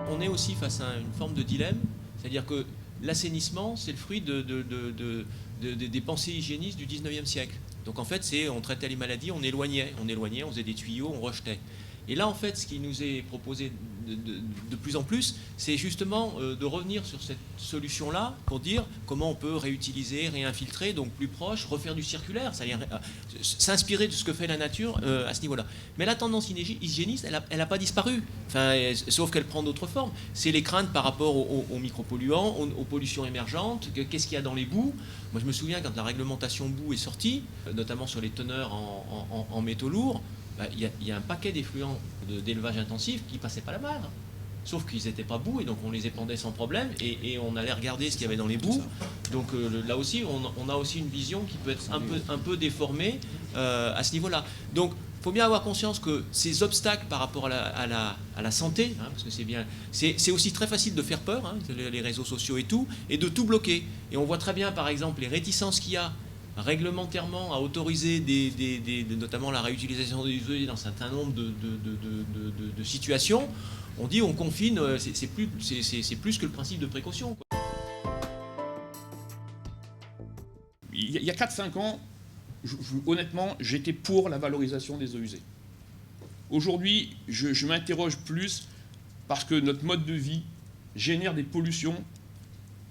On est aussi face à une forme de dilemme, c'est-à-dire que l'assainissement, c'est le fruit des pensées hygiénistes du 19e siècle. Donc en fait, on traitait les maladies, on éloignait, on faisait des tuyaux, on rejetait. Et là, en fait, ce qui nous est proposé de plus en plus, c'est justement de revenir sur cette solution-là pour dire comment on peut réutiliser, réinfiltrer, donc plus proche, refaire du circulaire, c'est-à-dire s'inspirer de ce que fait la nature à ce niveau-là. Mais la tendance hygiéniste, elle n'a pas disparu, sauf qu'elle prend d'autres formes. C'est les craintes par rapport aux micropolluants, aux pollutions émergentes, qu'est-ce qu'il y a dans les boues. Moi, je me souviens quand la réglementation boue est sortie, notamment sur les teneurs en métaux lourds, il y a un paquet d'effluents d'élevage intensif qui ne passaient pas la barre. Sauf qu'ils n'étaient pas boues et donc on les épandait sans problème et on allait regarder ce qu'il y avait dans les boues. Donc là aussi, on a aussi une vision qui peut être un peu déformée à ce niveau-là. Donc il faut bien avoir conscience que ces obstacles par rapport à la santé, parce que c'est aussi très facile de faire peur, les réseaux sociaux et tout, et de tout bloquer. Et on voit très bien par exemple les réticences qu'il y a réglementairement à autoriser notamment la réutilisation des œufs dans un certain nombre de situations. On dit on confine, c'est plus que le principe de précaution, quoi. Il y a 4-5 ans, honnêtement, j'étais pour la valorisation des eaux usées. Aujourd'hui, je m'interroge plus parce que notre mode de vie génère des pollutions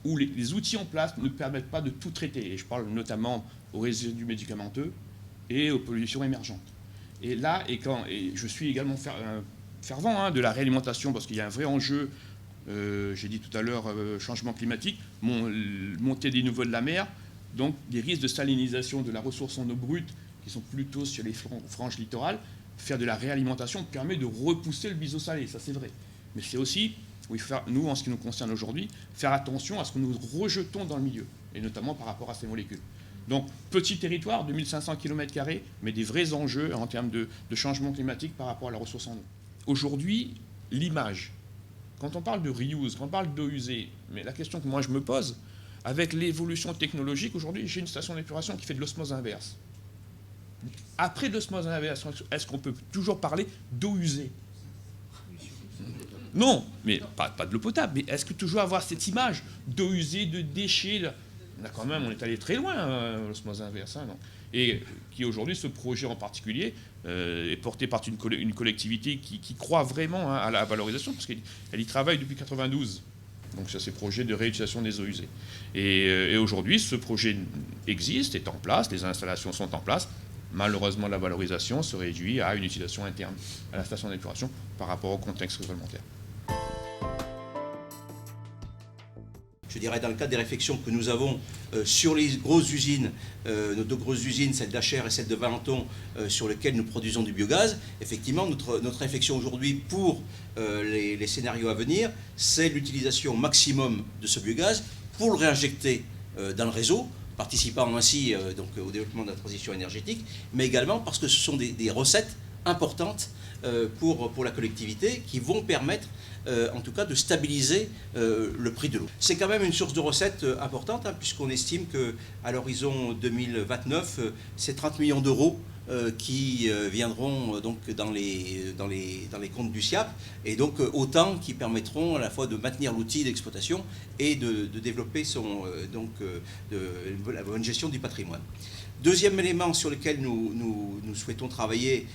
où les outils en place ne permettent pas de tout traiter. Et je parle notamment aux résidus médicamenteux et aux pollutions émergentes. Et là, et je suis également fervent de la réalimentation, parce qu'il y a un vrai enjeu, j'ai dit tout à l'heure, changement climatique, montée des niveaux de la mer, donc des risques de salinisation de la ressource en eau brute, qui sont plutôt sur les franges littorales. Faire de la réalimentation permet de repousser le biseau salé, ça c'est vrai. Mais c'est aussi, nous, en ce qui nous concerne aujourd'hui, faire attention à ce que nous rejetons dans le milieu, et notamment par rapport à ces molécules. Donc, petit territoire, 2500 km², mais des vrais enjeux en termes de changement climatique par rapport à la ressource en eau. Aujourd'hui, l'image, quand on parle de reuse, quand on parle d'eau usée, mais la question que moi je me pose, avec l'évolution technologique, aujourd'hui, j'ai une station d'épuration qui fait de l'osmose inverse. Après l'osmose inverse, est-ce qu'on peut toujours parler d'eau usée ? Non, mais pas de l'eau potable, mais est-ce que toujours avoir cette image d'eau usée, de déchets on est allé très loin, l'osmose inverse. Et qui aujourd'hui, ce projet en particulier, est porté par une collectivité qui croit vraiment à la valorisation, parce qu'elle y travaille depuis 1992. Donc ça, c'est projet de réutilisation des eaux usées. Et aujourd'hui, ce projet existe, est en place, les installations sont en place. Malheureusement, la valorisation se réduit à une utilisation interne à la station d'épuration par rapport au contexte réglementaire. Je dirais dans le cadre des réflexions que nous avons sur les grosses usines, nos deux grosses usines, celle d'Achères et celle de Valenton, sur lesquelles nous produisons du biogaz, effectivement, notre réflexion aujourd'hui pour les scénarios à venir, c'est l'utilisation maximum de ce biogaz pour le réinjecter dans le réseau, participant ainsi au développement de la transition énergétique, mais également parce que ce sont des recettes importantes pour la collectivité qui vont permettre en tout cas de stabiliser le prix de l'eau. C'est quand même une source de recettes importante, puisqu'on estime qu'à l'horizon 2029, c'est 30 millions d'euros qui viendront donc dans les comptes du SIAP, et donc autant qui permettront à la fois de maintenir l'outil d'exploitation et de développer la bonne gestion du patrimoine. Deuxième élément sur lequel nous souhaitons travailler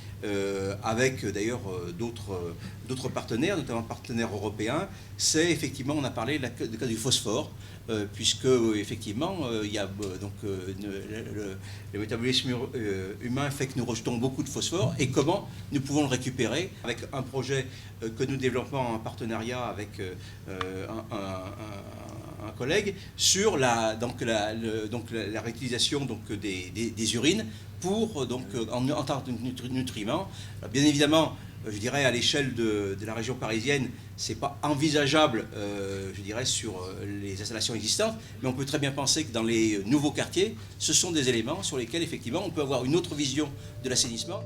avec d'ailleurs d'autres partenaires, notamment partenaires européens, c'est effectivement, on a parlé du cas du phosphore, puisque effectivement il y a le métabolisme humain fait que nous rejetons beaucoup de phosphore, et comment nous pouvons le récupérer avec un projet que nous développons en partenariat avec un collègue sur la réutilisation des urines pour en tant que nutriments. Bien évidemment, je dirais à l'échelle de la région parisienne, c'est pas envisageable, je dirais, sur les installations existantes, mais on peut très bien penser que dans les nouveaux quartiers, ce sont des éléments sur lesquels effectivement on peut avoir une autre vision de l'assainissement.